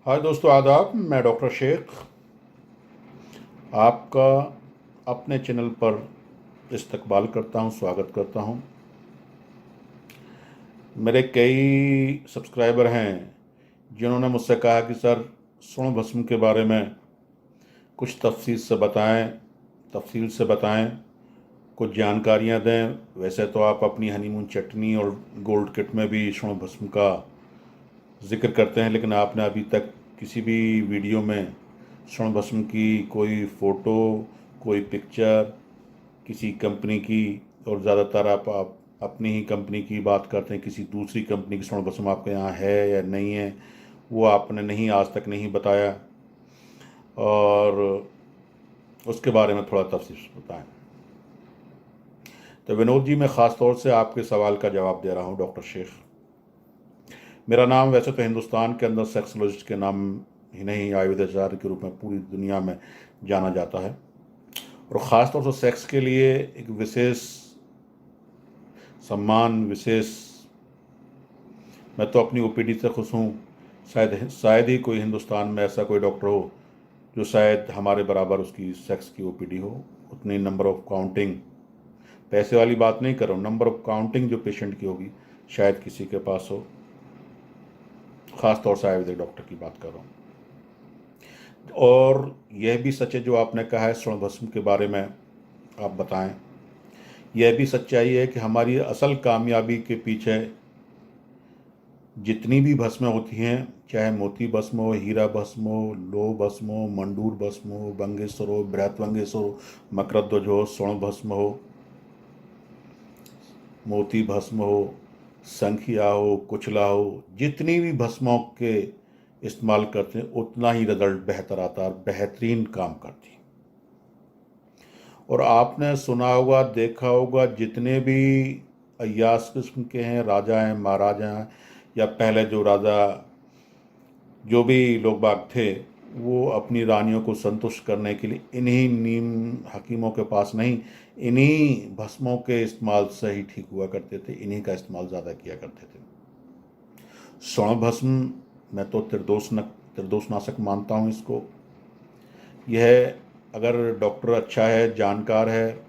हाय दोस्तों, आदाब। मैं डॉक्टर शेख आपका अपने चैनल पर इस्तकबाल करता हूं, स्वागत करता हूं। मेरे कई सब्सक्राइबर हैं जिन्होंने मुझसे कहा कि सर, स्वर्ण भस्म के बारे में कुछ तफसील से बताएं, कुछ जानकारियां दें। वैसे तो आप अपनी हनीमून चटनी और गोल्ड किट में भी स्वर्ण भस्म का जिक्र करते हैं, लेकिन आपने अभी तक किसी भी वीडियो में स्वर्ण भस्म की कोई फ़ोटो, कोई पिक्चर किसी कंपनी की, और ज़्यादातर आप अपनी ही कंपनी की बात करते हैं। किसी दूसरी कंपनी की स्वर्ण भस्म आपके यहाँ है या नहीं है, वो आपने नहीं, आज तक नहीं बताया। और उसके बारे में थोड़ा तफसील बताएं। तो विनोद जी, मैं ख़ास तौर से आपके सवाल का जवाब दे रहा हूँ। डॉक्टर शेख मेरा नाम, वैसे तो हिंदुस्तान के अंदर सेक्सोलॉजिस्ट के नाम ही नहीं, आयुर्वेदाचार्य के रूप में पूरी दुनिया में जाना जाता है। और ख़ास तौर से सेक्स के लिए एक विशेष सम्मान, विशेष, मैं तो अपनी ओपीडी से खुश हूँ। शायद ही कोई हिंदुस्तान में ऐसा कोई डॉक्टर हो जो शायद हमारे बराबर उसकी सेक्स की ओपीडी हो। उतनी नंबर ऑफ काउंटिंग, पैसे वाली बात नहीं कर रहा हूँ, नंबर ऑफ काउंटिंग जो पेशेंट की होगी शायद किसी के पास हो। ख़ास तौर से आयुर्वेदिक डॉक्टर की बात कर रहा हूँ। और यह भी सच है जो आपने कहा है स्वर्ण भस्म के बारे में आप बताएं। यह भी सच्चाई है कि हमारी असल कामयाबी के पीछे जितनी भी भस्में होती हैं, चाहे मोती भस्म हो, हीरा भस्म हो, लोह भस्म हो, मंडूर भस्म हो, बंगेश्वर हो, बृहत्वंगेश्वर हो, मकरध्वज हो, स्वर्ण भस्म हो, मोती भस्म हो, संखिया हो, कुचला हो, जितनी भी भस्मों के इस्तेमाल करते हैं उतना ही रिजल्ट बेहतर आता है और बेहतरीन काम करती है। और आपने सुना होगा, देखा होगा, जितने भी अय्यास किस्म के हैं, राजा हैं, महाराजा हैं, या पहले जो राजा, जो भी लोग बाग थे, वो अपनी रानियों को संतुष्ट करने के लिए इन्हीं नीम हकीमों के पास नहीं, इन्हीं भस्मों के इस्तेमाल से ही ठीक हुआ करते थे। इन्हीं का इस्तेमाल ज़्यादा किया करते थे। स्वर्ण भस्म मैं तो त्रिदोषनाशक मानता हूँ इसको। यह, अगर डॉक्टर अच्छा है, जानकार है,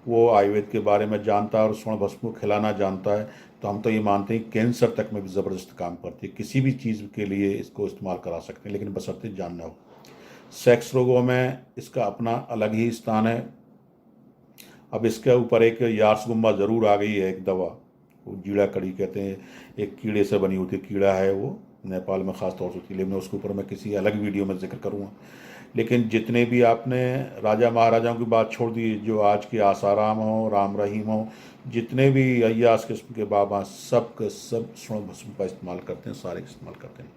वो आयुर्वेद के बारे में जानता है और स्वर्ण भस्म को खिलाना जानता है, तो हम तो ये मानते हैं कैंसर तक में भी ज़बरदस्त काम करती है। किसी भी चीज़ के लिए इसको इस्तेमाल करा सकते हैं, लेकिन बशर्ते जानना हो। सेक्स रोगों में इसका अपना अलग ही स्थान है। अब इसके ऊपर एक यार्सगुम्बा ज़रूर आ गई है, एक दवा, वो जीड़ा कड़ी कहते हैं, एक कीड़े से बनी होती है, कीड़ा है वो, नेपाल में ख़ास तौर से होती है, लेकिन उसके ऊपर मैं किसी अलग वीडियो में जिक्र करूँगा। लेकिन जितने भी आपने राजा महाराजाओं की बात छोड़ दी, जो आज के आसाराम हो, राम रहीम हो, जितने भी अय्यास किस्म के बाबा, सब के सब स्वर्ण भस्म का इस्तेमाल करते हैं, सारे इस्तेमाल करते हैं।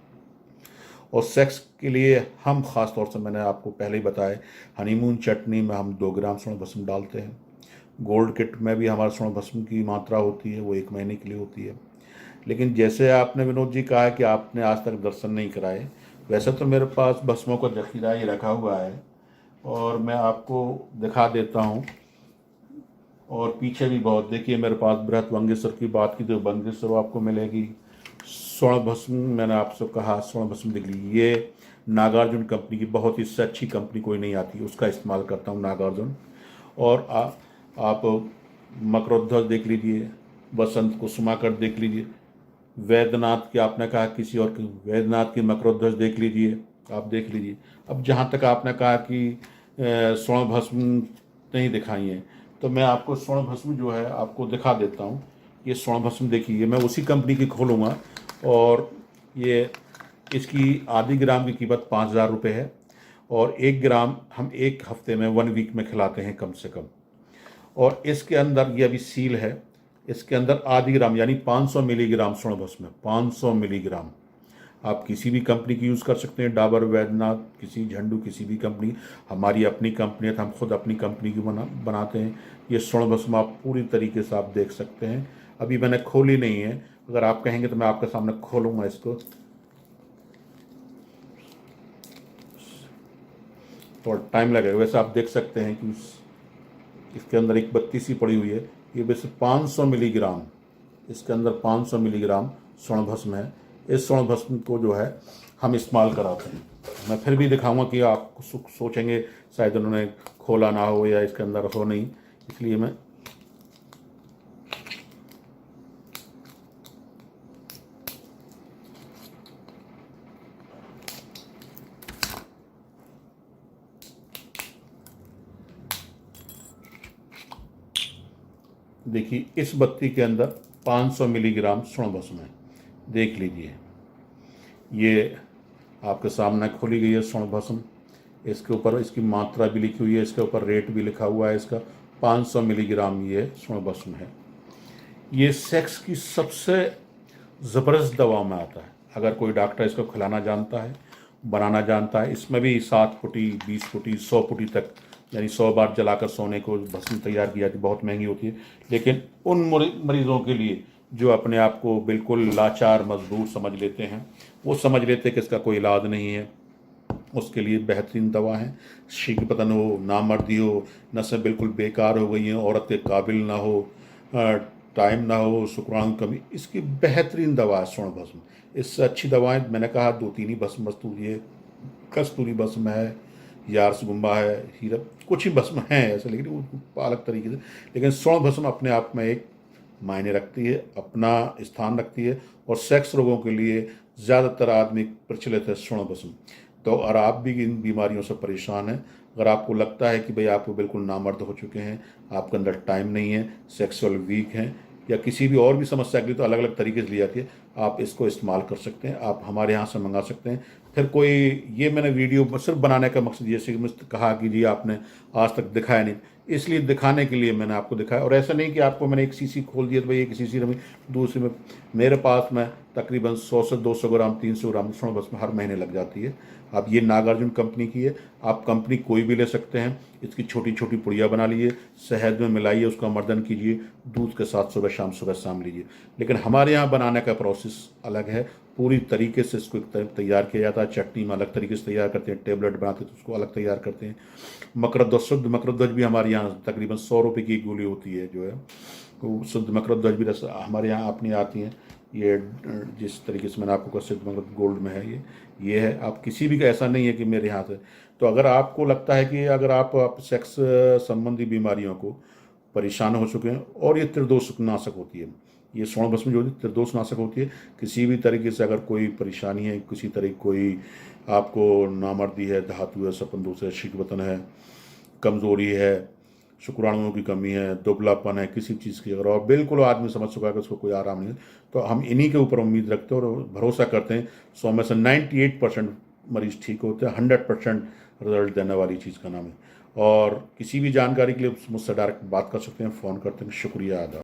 और सेक्स के लिए हम ख़ास तौर से, मैंने आपको पहले ही बताया, हनीमून चटनी में हम 2 ग्राम स्वर्ण भस्म डालते हैं। गोल्ड किट में भी हमारा स्वर्ण भस्म की मात्रा होती है, वो 1 महीने के लिए होती है। लेकिन जैसे आपने विनोद जी कहा कि आपने आज तक दर्शन नहीं कराए, वैसे तो मेरे पास भस्मों का जखीरा ही रखा हुआ है, और मैं आपको दिखा देता हूँ। और पीछे भी बहुत, देखिए मेरे पास बृहत्वंगेश्वर की बात की तो बंगेश्वर आपको मिलेगी। स्वर्ण भस्म मैंने आपसे कहा, स्वर्ण भस्म देख लीजिए, ये नागार्जुन कंपनी की, बहुत इससे अच्छी कंपनी कोई नहीं आती, उसका इस्तेमाल करता हूँ, नागार्जुन। और आप मकरोध्वज देख लीजिए, बसंत कुसुमाकर देख लीजिए, वैद्यनाथ की आपने कहा किसी और की, वैद्यनाथ की मकरोध्वज देख लीजिए, आप देख लीजिए। अब जहाँ तक आपने कहा कि स्वर्ण भस्म नहीं दिखाई है, तो मैं आपको स्वर्ण भस्म जो है आपको दिखा देता हूँ। ये स्वर्ण भस्म देखिए, मैं उसी कंपनी की खोलूँगा, और ये, इसकी आधी ग्राम की कीमत 5,000 रुपये है, और 1 ग्राम हम एक हफ्ते में, 1 वीक में खिलाते हैं कम से कम। और इसके अंदर, ये अभी सील है, इसके अंदर आधी ग्राम यानी 500 मिलीग्राम स्वर्ण भस्म है। 500 मिलीग्राम आप किसी भी कंपनी की यूज़ कर सकते हैं, डाबर, वैद्यनाथ, किसी झंडू, किसी भी कंपनी। हमारी अपनी कंपनी है तो हम खुद अपनी कंपनी की बनाते हैं। ये स्वर्ण भस्म आप पूरी तरीके से आप देख सकते हैं। अभी मैंने खोली नहीं है, अगर आप कहेंगे तो मैं आपके सामने खोलूँगा इसको, थोड़ा टाइम लगेगा। वैसे आप देख सकते हैं कि इसके अंदर एक बत्ती सी पड़ी हुई है, ये वैसे 500 मिलीग्राम, इसके अंदर 500 मिलीग्राम स्वर्ण भस्म है। इस स्वर्ण भस्म को जो है हम इस्तेमाल कराते हैं। मैं फिर भी दिखाऊंगा कि आप सोचेंगे शायद उन्होंने खोला ना हो या इसके अंदर हो नहीं, इसलिए मैं देखिए इस बत्ती के अंदर 500 मिलीग्राम स्वर्ण भस्म है। देख लीजिए, ये आपके सामने खोली गई है स्वर्ण भस्म। इसके ऊपर इसकी मात्रा भी लिखी हुई है, इसके ऊपर रेट भी लिखा हुआ है इसका। 500 मिलीग्राम ये स्वर्ण भस्म है। ये सेक्स की सबसे ज़बरदस्त दवा में आता है। अगर कोई डॉक्टर इसको खिलाना जानता है, बनाना जानता है, इसमें भी 7 फुटी, 20 फुटी, 100 फुटी तक, यानी 100 बार जलाकर सोने को भस्म तैयार की जाती है। बहुत महंगी होती है, लेकिन उन मरीजों के लिए जो अपने आप को बिल्कुल लाचार मजबूर समझ लेते हैं, वो समझ लेते हैं कि इसका कोई इलाज नहीं है, उसके लिए बेहतरीन दवा है। शीघ्र पतन हो, नामर्दी हो, नसें बिल्कुल बेकार हो गई हैं, औरत के काबिल ना हो, टाइम ना हो, शुक्राणु कमी, इसकी बेहतरीन दवा है स्वर्ण भस्म। इससे अच्छी दवाएं मैंने कहा 2-3 ही भस्म वस्तु, ये कस्तूरी भस्म है, यारसगुम्बा है, हीरा, कुछ ही भस्म हैं ऐसे, लेकिन वो अलग तरीके से। लेकिन स्वर्ण भस्म अपने आप में एक मायने रखती है, अपना स्थान रखती है, और सेक्स रोगों के लिए ज़्यादातर आदमी प्रचलित है स्वर्ण भस्म। तो और आप भी इन बीमारियों से परेशान हैं, अगर आपको लगता है कि भाई आप बिल्कुल नामर्द हो चुके हैं, आपके अंदर टाइम नहीं है, सेक्सुअल वीक हैं, या किसी भी और भी समस्या के लिए, तो अलग अलग तरीके से ली जाती है, आप इसको इस्तेमाल कर सकते हैं। आप हमारे यहाँ से मंगा सकते हैं। फिर कोई, ये मैंने वीडियो सिर्फ बनाने का मकसद, जैसे कि मुझसे कहा कि जी आपने आज तक दिखाया नहीं, इसलिए दिखाने के लिए मैंने आपको दिखाया। और ऐसा नहीं कि आपको मैंने एक सीसी खोल दिया तो भाई एक सीसी रमी दूसरी में। मेरे पास में तकरीबन 100 से 200 ग्राम, 300 ग्राम स्वर्ण भस्म हर महीने लग जाती है। अब ये नागार्जुन कंपनी की है, आप कंपनी कोई भी ले सकते हैं। इसकी छोटी छोटी पुड़िया बना लीजिए, शहद में मिलाइए, उसका मर्दन कीजिए, दूध के साथ सुबह शाम लीजिए। लेकिन हमारे यहाँ बनाने का प्रोसेस अलग है, पूरी तरीके से इसको तैयार किया जाता है। चटनी में अलग तरीके से तैयार करते हैं, टेबलेट बनाते हैं तो उसको अलग तैयार करते हैं। मकरध्वज, शुद्ध मकरध्वज भी हमारे यहाँ तकरीबन 100 रुपये की गोली होती है जो है, तो शुद्ध मकरध्वज भी हमारे यहाँ अपनी आती हैं। ये जिस तरीके से मैंने आपको कहा सिद्ध मकरध्वज गोल्ड में है, ये है। आप किसी भी का ऐसा नहीं है कि मेरे यहाँ से। तो अगर आपको लगता है कि अगर आप सेक्स संबंधी बीमारियों को परेशान हो चुके हैं, और ये त्रिदोष नाशक होती है, ये स्वर्ण भस्म जो होती है त्रिदोष नाशक होती है। किसी भी तरीके से अगर कोई परेशानी है, किसी तरह कोई आपको नामर्दी है, धातु है, सपन है, शीघ्रवतन है, कमज़ोरी है, शुक्राणुओं की कमी है, दुबलापन है, किसी चीज़ की, अगर और बिल्कुल आदमी समझ चुका है कि उसको कोई आराम नहीं है, तो हम इन्हीं के ऊपर उम्मीद रखते हैं और भरोसा करते हैं। 100 में से 98% मरीज ठीक होते हैं। 100% रिजल्ट देने वाली चीज़ का नाम है। और किसी भी जानकारी के लिए मुझसे डायरेक्ट बात कर सकते हैं, फ़ोन करते हैं। शुक्रिया, आदाब।